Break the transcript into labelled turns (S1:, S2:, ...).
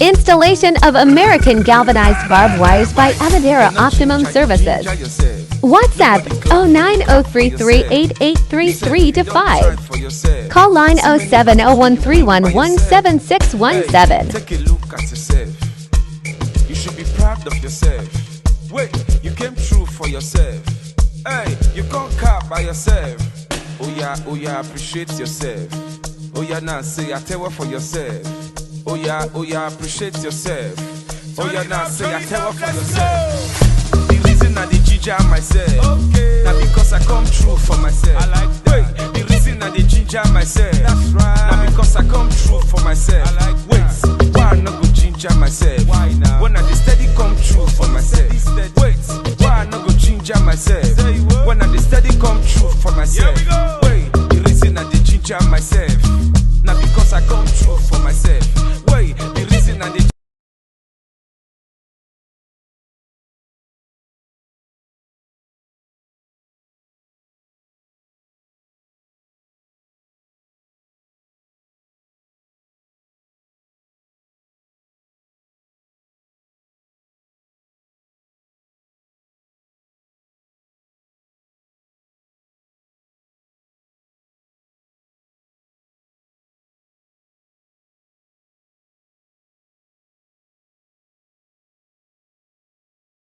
S1: Installation of American galvanized barbed wires by EmmaDera Optimum Services. WhatsApp 090338833-5. Call line 07013117617.
S2: Take a look at yourself. You should be proud of yourself. Wait, you came true for yourself. Hey, you can't car by yourself. Oh yeah, appreciate yourself. Oh yeah, now say I tell her for yourself. Oh yeah, appreciate yourself. Oh yeah, now say I tell her for yourself. The reason I did ginger myself, now because I come true for myself. I like that. Wait, the reason I did ginger myself, that's right. Now because I come true for myself. I like that. Wait, why I not go ginger myself? Why now? When I dey steady come true for myself. Wait, why I not go ginger myself? When I dey steady come true for myself. Wait, the reason I did ginger myself, now because I come true for